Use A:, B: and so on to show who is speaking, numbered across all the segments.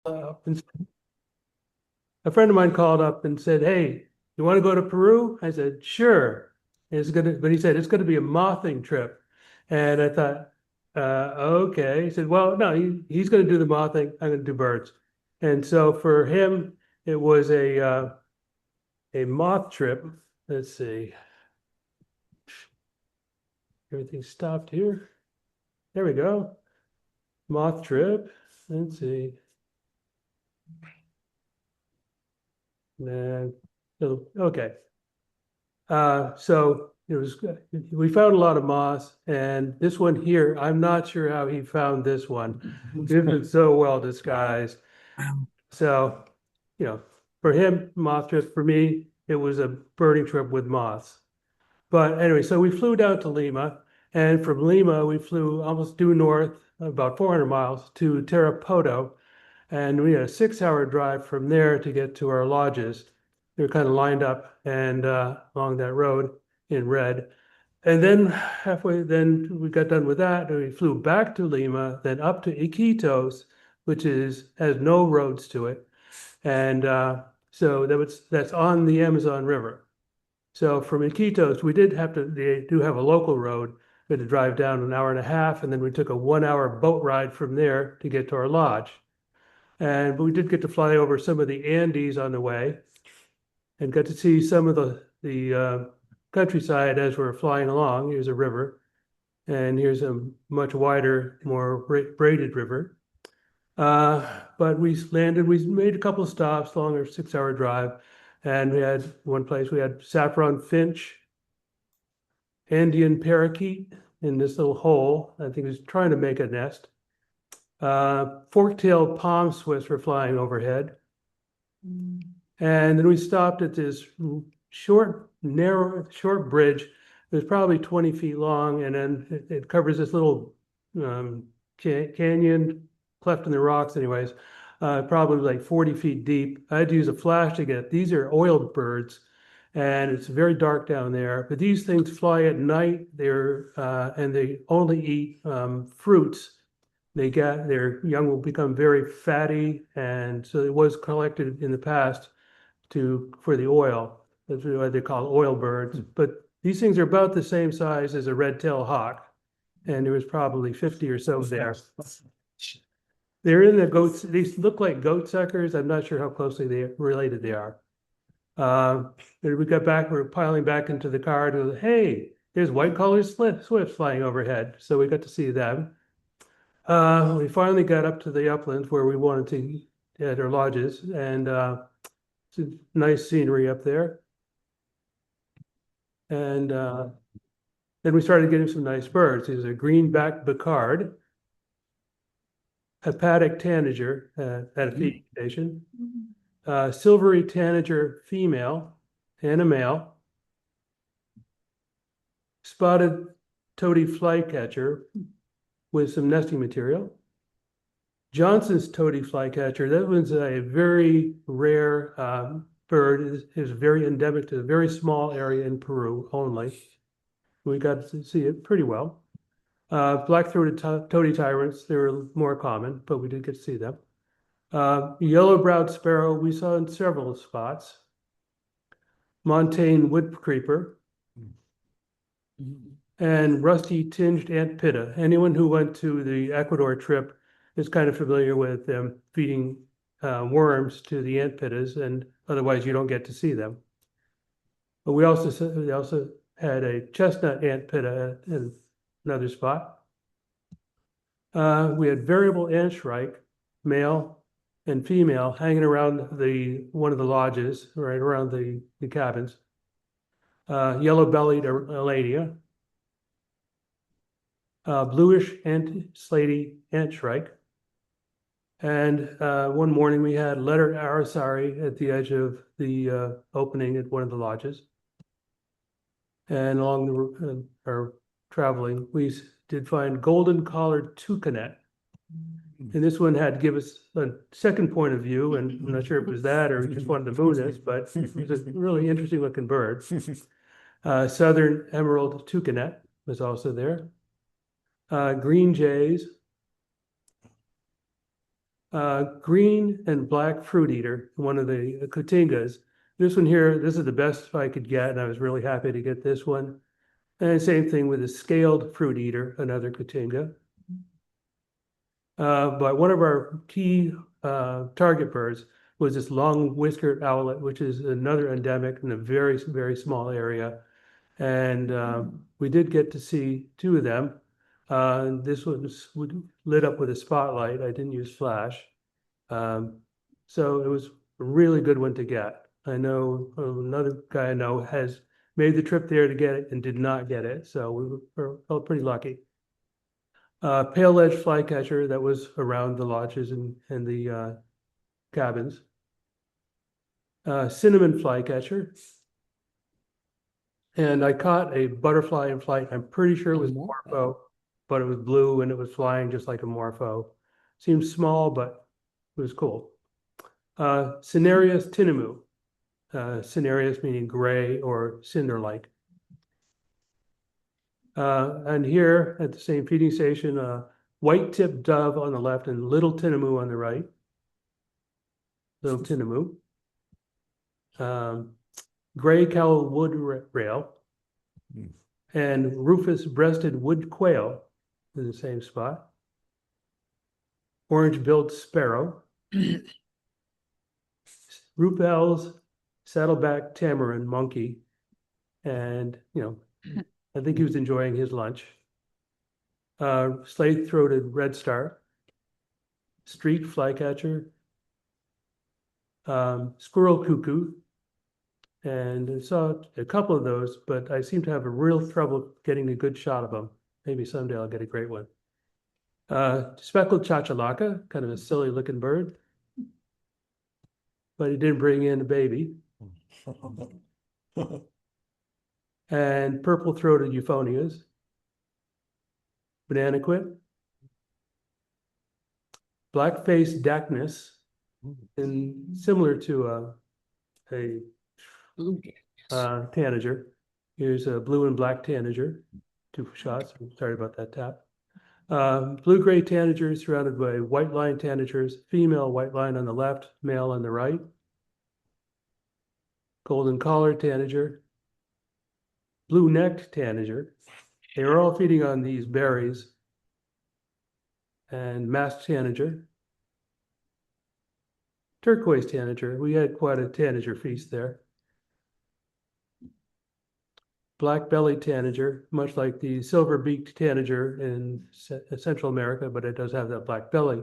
A: And a friend of mine called up and said, "Hey, you want to go to Peru?" I said, "Sure." But he said it's going to be a mothing trip, and I thought, okay. He said, "Well, no, he's going to do the mothing. I'm going to do birds." And so for him, it was a moth trip. Let's see, everything stopped here. There we go. Moth trip. Let's see. And okay. So it was, we found a lot of moss, and this one here, I'm not sure how he found this one. It was so well disguised. So, you know, for him, moth trip, for me, it was a birding trip with moths. But anyway, so we flew down to Lima, and from Lima, we flew almost due north, about 400 miles to Tarapoto, and we had a 6 hour drive from there to get to our lodges. They were kind of lined up and along that road in red. And then then we got done with that, and we flew back to Lima, then up to Iquitos, which has no roads to it. And so that's on the Amazon River. So from Iquitos, they do have a local road. We had to drive down an hour and a half, and then we took a 1 hour boat ride from there to get to our lodge. But we did get to fly over some of the Andes on the way and got to see some of the countryside as we're flying along. Here's a river, and here's a much wider, more braided river. But we landed, we made a couple of stops along our 6 hour drive, and we had one place, we had saffron finch, Andean parakeet in this little hole. I think it was trying to make a nest. Fork-tailed palm swifts were flying overhead. And then we stopped at this short bridge. It was probably 20 feet long, and then it covers this little canyon, cleft in the rocks, anyways, probably like 40 feet deep. I had to use a flash to get. These are oiled birds, and it's very dark down there. But these things fly at night. And they only eat fruits. Their young will become very fatty, and so it was collected in the past for the oil. That's why they call oil birds. But these things are about the same size as a red-tailed hawk, and there was probably 50 or so there. They're in the goats. These look like goat suckers. I'm not sure how closely related they are. We got back. We were piling back into the car. Hey, there's white-collared swifts flying overhead. So we got to see them. We finally got up to the uplands where we wanted to at our lodges, and it's nice scenery up there. And then we started getting some nice birds. There's a greenback Becard, hepatic tanager at a feeding station, silvery tanager female and a male, spotted toady flycatcher with some nesting material. Johnson's toady flycatcher, that one's a very rare bird. It is very endemic to a very small area in Peru only. We got to see it pretty well. Black-throated toady tyrants, they were more common, but we did get to see them. Yellow-browed sparrow, we saw in several spots. Montane wood creeper, and rusty tinged ant pitta. Anyone who went to the Ecuador trip is kind of familiar with them feeding worms to the ant pittas, and otherwise you don't get to see them. But we also had a chestnut ant pitta in another spot. We had variable antshrike, male and female, hanging around one of the lodges, right around the cabins. Yellow-bellied eladia, bluish slaty antshrike. And one morning we had letter aracari at the edge of the opening at one of the lodges. And along our traveling, we did find golden collared toucanet. And this one had to give us a second point of view, and I'm not sure if it was that or just wanted to moon us, but it was a really interesting looking bird. Southern emerald toucanet was also there. Green jays, Green and black fruit eater, one of the cotingas. This one here, this is the best I could get, and I was really happy to get this one. And same thing with a scaled fruit eater, another cotinga. But one of our key target birds was this long whiskered owlet, which is another endemic in a very, very small area. And we did get to see two of them. This was lit up with a spotlight. I didn't use flash. So it was a really good one to get. I know another guy I know has made the trip there to get it and did not get it. So we felt pretty lucky. Pale-edged flycatcher that was around the lodges and the cabins. Cinnamon flycatcher. And I caught a butterfly in flight. I'm pretty sure it was morpho, but it was blue and it was flying just like a morpho. Seems small, but it was cool. Cinereus tinamou. Cinereus meaning gray or cinder-like. And here at the same feeding station, white-tipped dove on the left and little tinamou on the right. Little tinamou. Gray cow wood rail. And rufous-breasted wood quail in the same spot. Orange-billed sparrow. Rupels, saddleback tamarin monkey. And, I think he was enjoying his lunch. Slate-throated redstart. Streak flycatcher. Squirrel cuckoo. And I saw a couple of those, but I seem to have a real trouble getting a good shot of them. Maybe someday I'll get a great one. Speckled chachalaca, kind of a silly looking bird. But he didn't bring in a baby. And purple-throated euphonias. Banana quit. Black-faced dacnus, and similar to a tanager. Here's a blue and black tanager. 2 shots. Sorry about that tap. Blue-gray tanagers surrounded by white line tanagers. Female white line on the left, male on the right. Golden collar tanager. Blue-necked tanager. They were all feeding on these berries. And masked tanager. Turquoise tanager. We had quite a tanager feast there. Black-bellied tanager, much like the silver-beaked tanager in Central America, but it does have that black belly.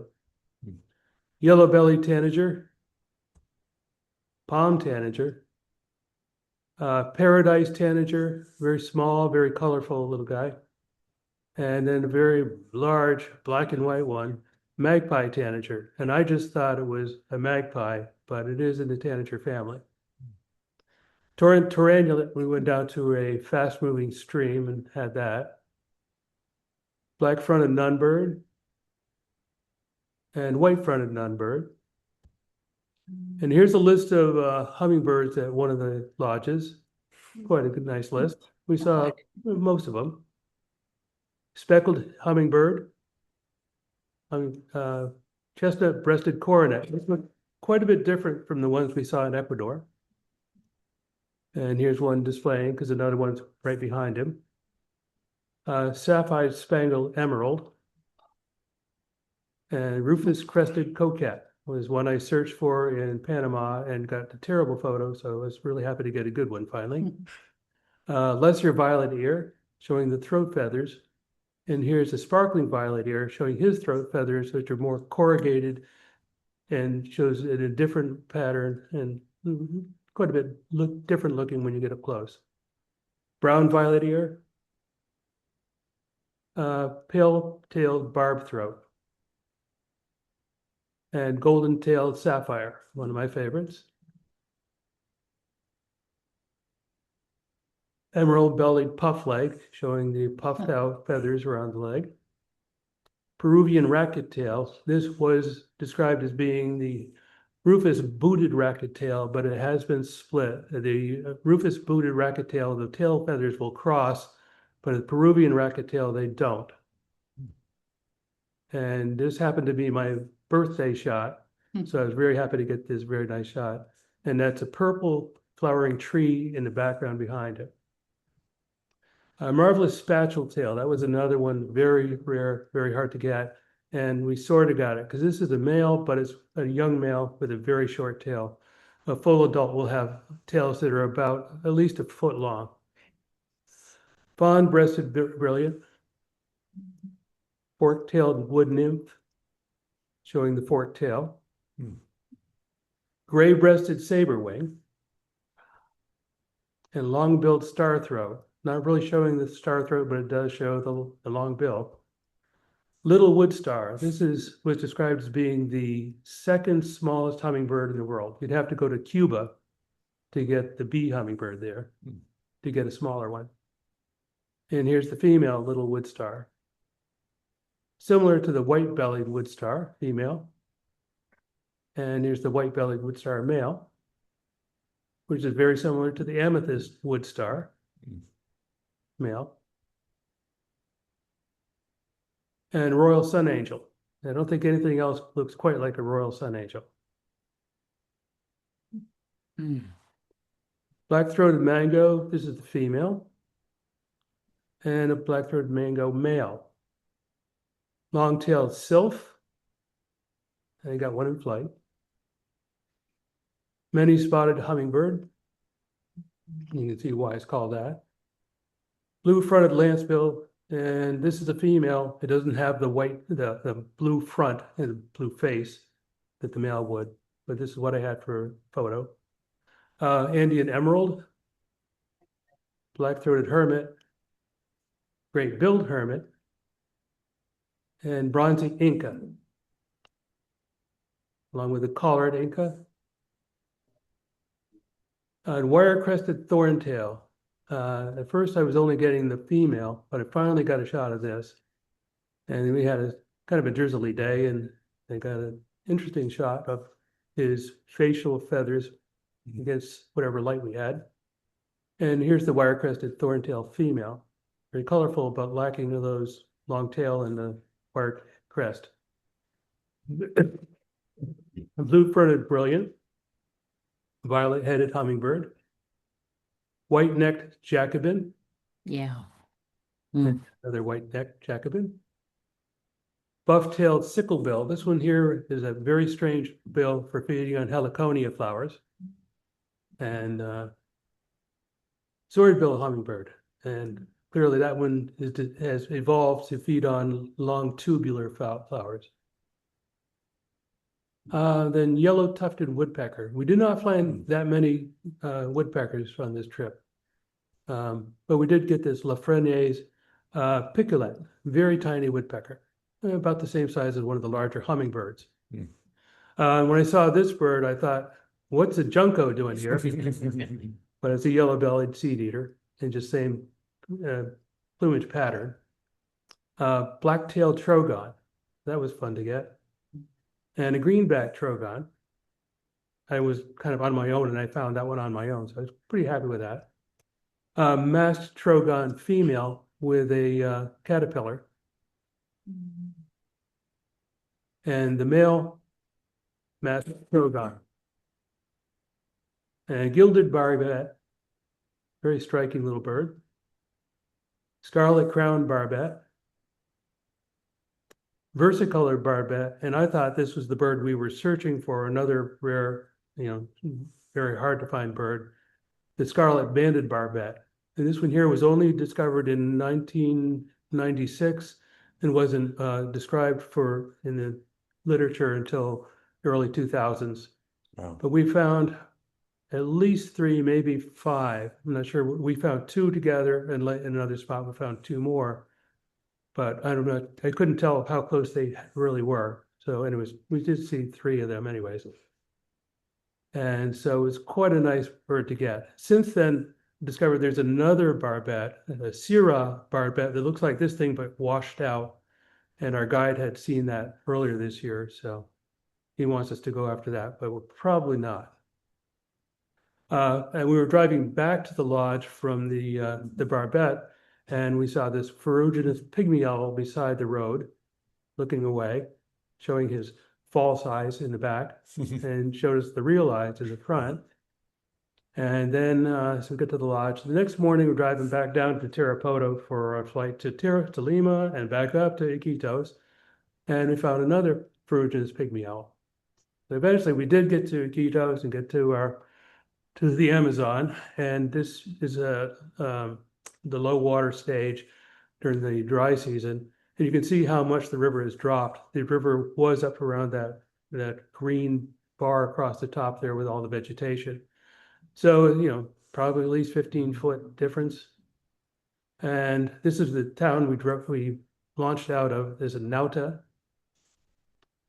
A: Yellow-bellied tanager. Palm tanager. Paradise tanager, very small, very colorful little guy. And then a very large black and white one, magpie tanager. And I just thought it was a magpie, but it is in the tanager family. Torrent we went down to a fast-moving stream and had that. Black-fronted nunbird and white-fronted nunbird. And here's a list of hummingbirds at one of the lodges. Quite a good, nice list. We saw most of them. Speckled hummingbird, chestnut-breasted coronet. This looked quite a bit different from the ones we saw in Ecuador. And here's one displaying because another one's right behind him. Sapphire spangled emerald. And rufous crested coquette was one I searched for in Panama and got a terrible photo, so I was really happy to get a good one finally. Lesser violet ear, showing the throat feathers. And here's a sparkling violet ear showing his throat feathers, which are more corrugated and shows it in a different pattern and quite a bit different looking when you get up close. Brown violet ear, pale-tailed barb throat, and golden-tailed sapphire, one of my favorites. Emerald-bellied puff leg, showing the puffed out feathers around the leg. Peruvian racket tail. This was described as being the rufous booted racket tail, but it has been split. The rufous booted racket tail, the tail feathers will cross, but the Peruvian racket tail, they don't. And this happened to be my birthday shot. So I was very happy to get this very nice shot. And that's a purple flowering tree in the background behind it. A marvelous spatule tail. That was another one, very rare, very hard to get. And we sort of got it because this is a male, but it's a young male with a very short tail. A full adult will have tails that are about at least a foot long. Fawn-breasted brilliant, fork-tailed wood nymph, showing the forked tail. Gray-breasted saberwing, and long-billed starthroat. Not really showing the starthroat, but it does show the long bill. Little wood star. This was described as being the second smallest hummingbird in the world. You'd have to go to Cuba to get the bee hummingbird there, to get a smaller one. And here's the female little wood star. Similar to the white-bellied wood star, female. And here's the white-bellied wood star male, which is very similar to the amethyst wood star, male. And royal sun angel. I don't think anything else looks quite like a royal sun angel. Black-throated mango, this is the female. And a black-throated mango male. Long-tailed sylph. I got one in flight. Many-spotted hummingbird. You can see why it's called that. Blue-fronted lancebill, and this is a female. It doesn't have the white, the blue front and blue face that the male would, but this is what I had for a photo. Andean emerald, black-throated hermit, great-billed hermit, and bronzy Inca, along with the collared Inca. And wire-crested thorntail. At first I was only getting the female, but I finally got a shot of this. And we had a kind of a drizzly day, and I got an interesting shot of his facial feathers against whatever light we had. And here's the wire-crested thorntail female. Very colorful, but lacking of those long tail and the wire crest. A blue-fronted brilliant, violet-headed hummingbird, white-necked Jacobin.
B: Yeah.
A: Another white-necked Jacobin. Buff-tailed sicklebill. This one here is a very strange bill for feeding on heliconia flowers. And swordbill hummingbird. And clearly that one has evolved to feed on long tubular flowers. Then yellow-tufted woodpecker. We did not find that many woodpeckers on this trip. But we did get this Lafreniere's picolet, very tiny woodpecker, about the same size as one of the larger hummingbirds. When I saw this bird, I thought, what's a junco doing here? But it's a yellow-bellied seed eater, and just same plumage pattern. Black-tailed trogon. That was fun to get. And a greenback trogon. I was kind of on my own, and I found that one on my own, so I was pretty happy with that. Masked trogon female with a caterpillar. And the male masked trogon. And gilded barbet, very striking little bird. Scarlet crowned barbet. Versicolor barbet, and I thought this was the bird we were searching for, another rare, very hard to find bird, the scarlet banded barbet. And this one here was only discovered in 1996 and wasn't described in the literature until the early 2000s.
C: Wow.
A: But we found at least 3, maybe 5. I'm not sure. We found 2 together, and in another spot we found 2 more. But I don't know. I couldn't tell how close they really were. So anyways, we did see 3 of them anyways. And so it's quite a nice bird to get. Since then, discovered there's another barbet, a Syrah barbet that looks like this thing but washed out. And our guide had seen that earlier this year. So he wants us to go after that, but we're probably not. And we were driving back to the lodge from the barbet, and we saw this ferruginous pygmy owl beside the road, looking away, showing his false eyes in the back and showed us the real eyes in the front. And then so we get to the lodge. The next morning, we're driving back down to Tarapoto for our flight to Lima and back up to Iquitos. And we found another ferruginous pygmy owl. So eventually, we did get to Iquitos and get to the Amazon. And this is the low water stage during the dry season. And you can see how much the river has dropped. The river was up around that green bar across the top there with all the vegetation. So, probably at least 15-foot difference. And this is the town we launched out of. There's a Nauta.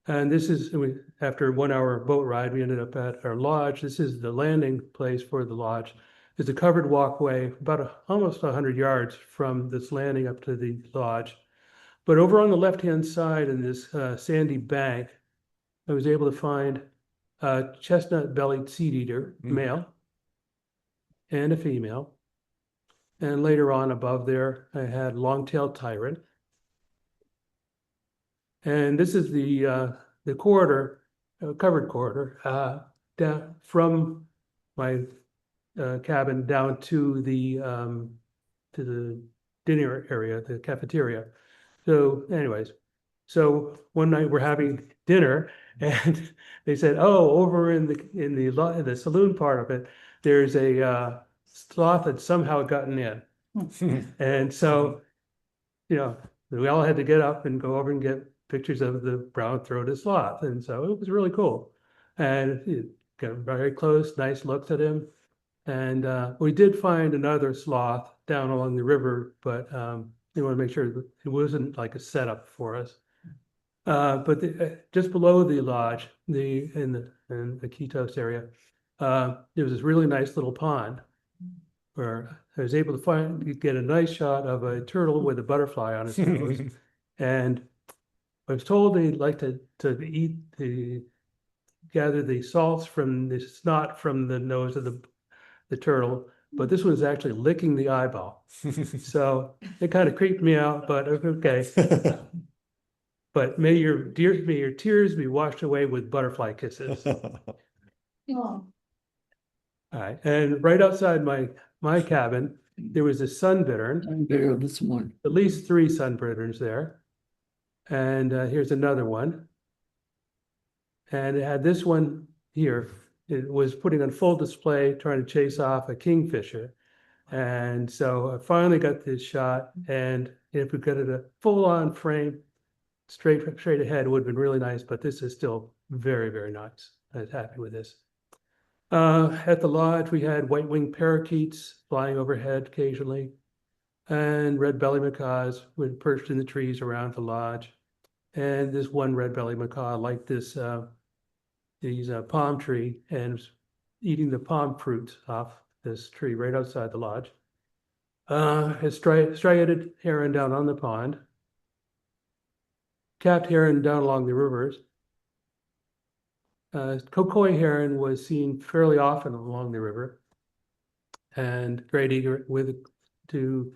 A: And this is, after a 1 hour boat ride, we ended up at our lodge. This is the landing place for the lodge. There's a covered walkway about almost 100 yards from this landing up to the lodge. But over on the left-hand side in this sandy bank, I was able to find a chestnut-bellied seed eater, male, and a female. And later on above there, I had long-tailed tyrant. And this is the corridor, covered corridor, down from my cabin down to the dinner area, the cafeteria. So, anyways, so one night we're having dinner, and they said, "Oh, over in the saloon part of it, there's a sloth that somehow gotten in," and so, we all had to get up and go over and get pictures of the brown-throated sloth, and so it was really cool. And it got very close, nice looks at him, and we did find another sloth down along the river, but we want to make sure that it wasn't like a setup for us. But just below the lodge, in the Iquitos area, there was this really nice little pond where I was able to get a nice shot of a turtle with a butterfly on its nose. And I was told they'd like to gather the salts from the snot from the nose of the turtle, but this one's actually licking the eyeball. So it kind of creeped me out, but okay. But may your tears be washed away with butterfly kisses. All right, and right outside my cabin, there was a sunbittern.
B: There, this one.
A: At least 3 sunbitterns there. And here's another one. And it had this one here. It was putting on full display, trying to chase off a kingfisher. And so I finally got this shot. And if we got it a full-on frame, straight ahead, it would have been really nice. But this is still very, very nice. I was happy with this. At the lodge, we had white-winged parakeets flying overhead occasionally, and red-bellied macaws would perched in the trees around the lodge. And this one red-bellied macaw liked these palm tree and was eating the palm fruits off this tree right outside the lodge. A striated heron down on the pond, capped heron down along the rivers. Kokoi heron was seen fairly often along the river, and great egret with the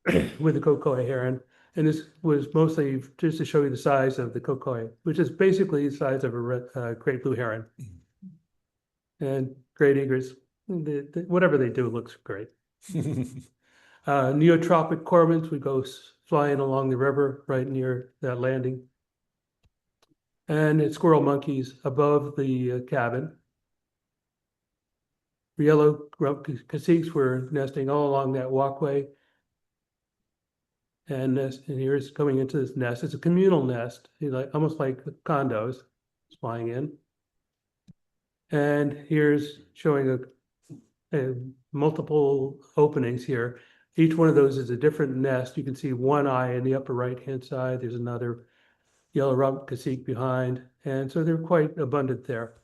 A: Kokoi heron. And this was mostly just to show you the size of the Kokoi, which is basically the size of a great blue heron. And great egrets, whatever they do looks great. Neotropic cormorants would go flying along the river right near that landing. And squirrel monkeys above the cabin. Yellow caciques were nesting all along that walkway. And here's coming into this nest. It's a communal nest, almost like condos. It's flying in. And here's showing multiple openings here. Each one of those is a different nest. You can see one eye in the upper right-hand side. There's another yellow rump cacique behind. And so they're quite abundant there.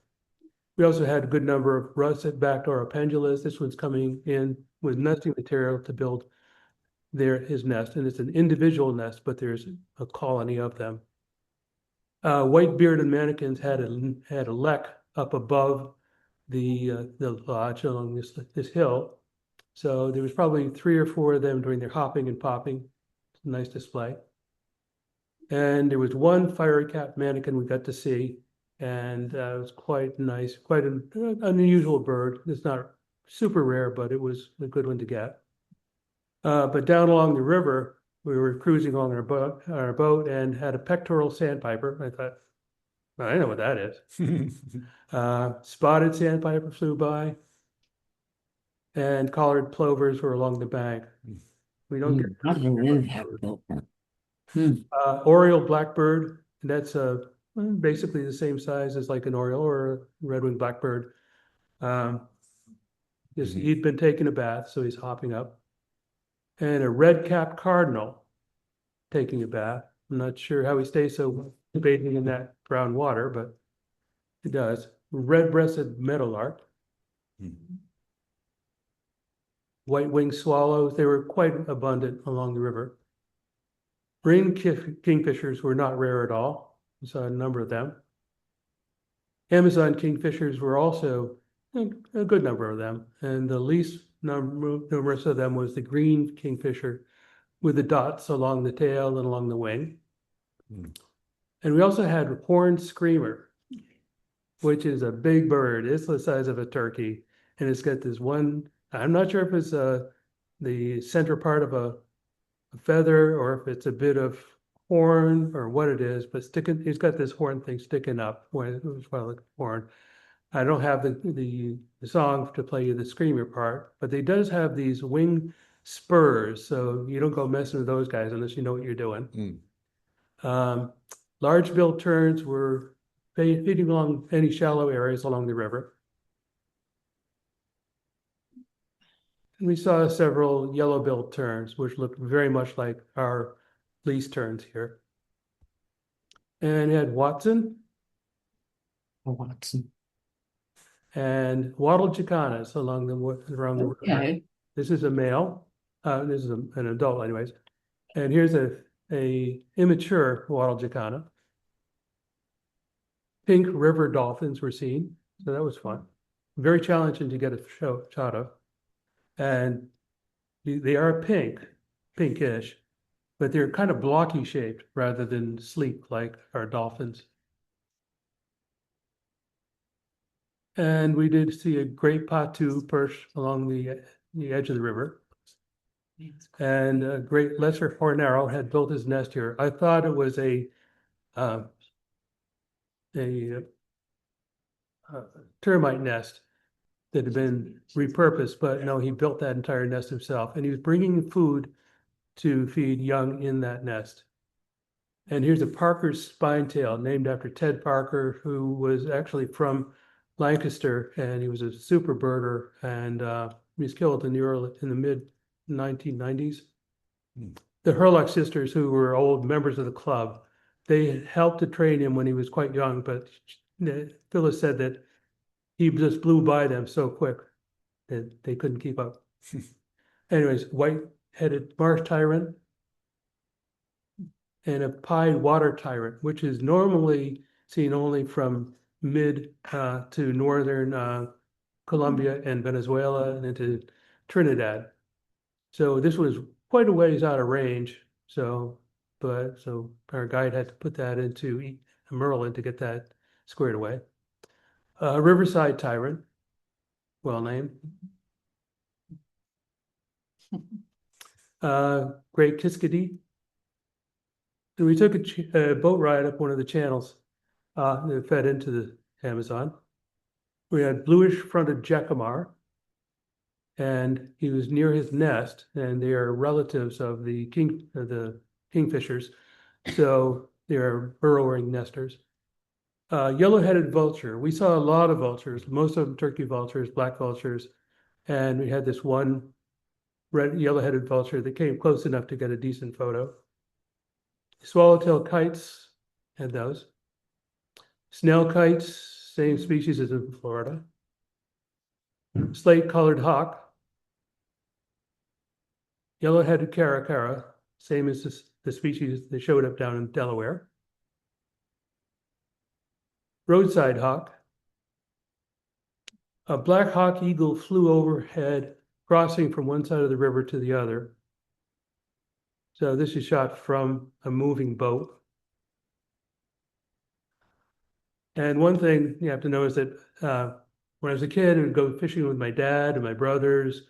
A: We also had a good number of russet backdoor pendulas. This one's coming in with nesting material to build his nest. And it's an individual nest, but there's a colony of them. White-bearded manakins had a lek up above the lodge along this hill. So there was probably 3 or 4 of them doing their hopping and popping. It's a nice display. And there was one fiery cap mannequin we got to see, and it was quite nice, quite an unusual bird. It's not super rare, but it was a good one to get. But down along the river, we were cruising on our boat and had a pectoral sandpiper. I thought, well, I know what that is. Spotted sandpiper flew by, and collared plovers were along the bank. We don't get oriole blackbird. That's basically the same size as like an oriole or a red-winged blackbird. He'd been taking a bath, so he's hopping up. And a red-capped cardinal taking a bath. I'm not sure how he stays so bathing in that brown water, but he does. Red-breasted meadowlark. White-winged swallows, they were quite abundant along the river. Green kingfishers were not rare at all. We saw a number of them. Amazon kingfishers were also a good number of them, and the least numerous of them was the green kingfisher with the dots along the tail and along the wing. And we also had horned screamer, which is a big bird. It's the size of a turkey, and it's got this one, I'm not sure if it's the center part of a feather or if it's a bit of horn or what it is, but he's got this horn thing sticking up when it was like horn. I don't have the song to play you the screamer part, but he does have these wing spurs, so you don't go messing with those guys unless you know what you're doing. Large-billed terns were feeding along any shallow areas along the river. And we saw several yellow-billed terns, which looked very much like our least terns here. And it had Watson. And wattled jacanas around the river. This is a male. This is an adult, anyways. And here's a immature wattled jacana. Pink river dolphins were seen, so that was fun. Very challenging to get a shot of. And they are pinkish, but they're kind of blocky shaped rather than sleek like our dolphins. And we did see a great patu perch along the edge of the river. And a great lesser horned arrow had built his nest here. I thought it was a termite nest that had been repurposed, but no, he built that entire nest himself, and he was bringing food to feed young in that nest. And here's a Parker's spinetail, named after Ted Parker, who was actually from Lancaster, and he was a super birder, and he was killed in the mid 1990s. The Hurlock sisters, who were old members of the club, they helped to train him when he was quite young, but Phyllis said that he just blew by them so quick that they couldn't keep up. Anyways, white-headed marsh tyrant and a pied water tyrant, which is normally seen only from mid to northern Colombia and Venezuela and into Trinidad. So this was quite a ways out of range. So our guide had to put that into Merlin to get that squared away. Riverside tyrant, well named. Great Kiskadee. And we took a boat ride up one of the channels that fed into the Amazon. We had bluish fronted jacamar, and he was near his nest, and they are relatives of the kingfishers, so they are burrowing nesters. Yellow-headed vulture. We saw a lot of vultures, most of them turkey vultures, black vultures, and we had this one red yellow-headed vulture that came close enough to get a decent photo. Swallowtail kites had those. Snail kites, same species as in Florida. Slate-colored hawk. Yellow-headed caracara, same as the species that showed up down in Delaware. Roadside hawk. A black hawk eagle flew overhead, crossing from one side of the river to the other. So this is shot from a moving boat. And one thing you have to know is that when I was a kid, I would go fishing with my dad and my brothers.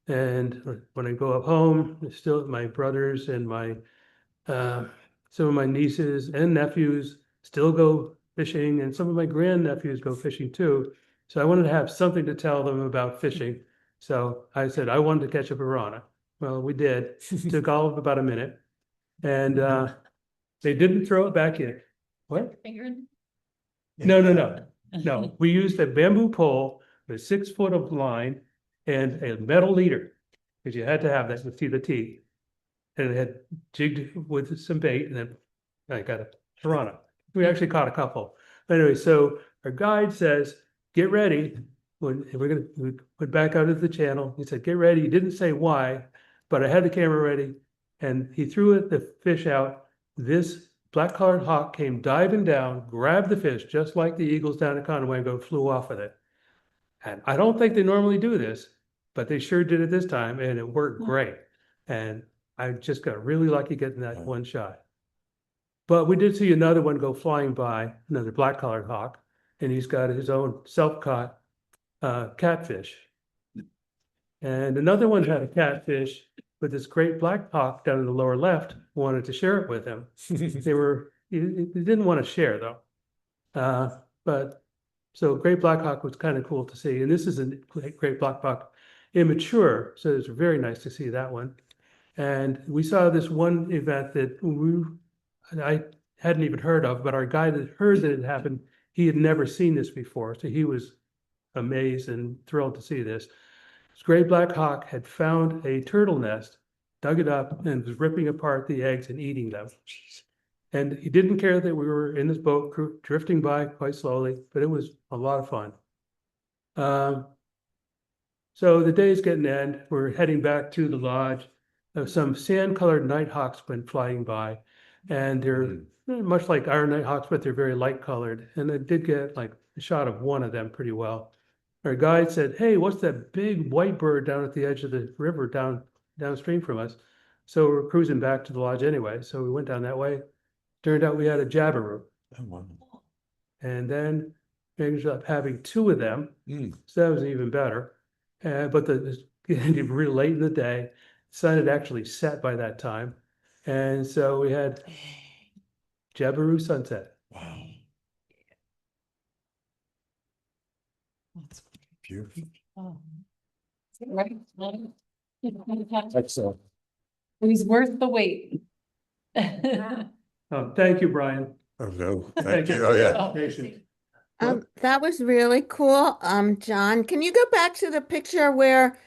A: And when I go up home, it's still my brothers and my some of my nieces and nephews still go fishing, and some of my grandnephews go fishing too. So I wanted to have something to tell them about fishing. So I said I wanted to catch a piranha. Well, we did. Took all of about a minute, and they didn't throw it back in. What? No. We used a bamboo pole with 6 foot of line and a metal leader, because you had to have that to see the teeth. And it had jigged with some bait, and then I got a piranha. We actually caught a couple. But anyway, so our guide says, "Get ready." When we went back out of the channel, he said, "Get ready." He didn't say why, but I had the camera ready, and he threw the fish out. This black-collared hawk came diving down, grabbed the fish, just like the eagles down at Conowingo, flew off with it. And I don't think they normally do this, but they sure did it this time, and it worked great. And I just got really lucky getting that one shot. But we did see another one go flying by, another black-collared hawk, and he's got his own self-caught catfish. And another one had a catfish, but this great black hawk down in the lower left wanted to share it with him. He didn't want to share though. But so great black hawk was kind of cool to see. And this is a great black hawk immature, so it's very nice to see that one. And we saw this one event that I hadn't even heard of, but our guide had heard that it happened. He had never seen this before, so he was amazed and thrilled to see this. This great black hawk had found a turtle nest, dug it up, and was ripping apart the eggs and eating them. And he didn't care that we were in this boat drifting by quite slowly, but it was a lot of fun. So the day's getting to end. We're heading back to the lodge. Some sand-colored nighthawks went flying by, and they're much like our nighthawks, but they're very light-colored. And I did get like a shot of one of them pretty well. Our guide said, "Hey, what's that big white bird down at the edge of the river downstream from us?" So we're cruising back to the lodge anyway. So we went down that way. Turned out we had a jabberoo. Oh, wow. And then we ended up having 2 of them. So that was even better. But it ended really late in the day. The sun had actually set by that time. And so we had jabberoo sunset. Wow.
B: That's beautiful.
C: Oh. Right.
B: Excellent.
C: It was worth the wait.
A: Thank you, Brian.
B: Oh, no.
A: Thank you.
B: Oh, yeah.
A: Patient.
D: That was really cool. John, can you go back to the picture where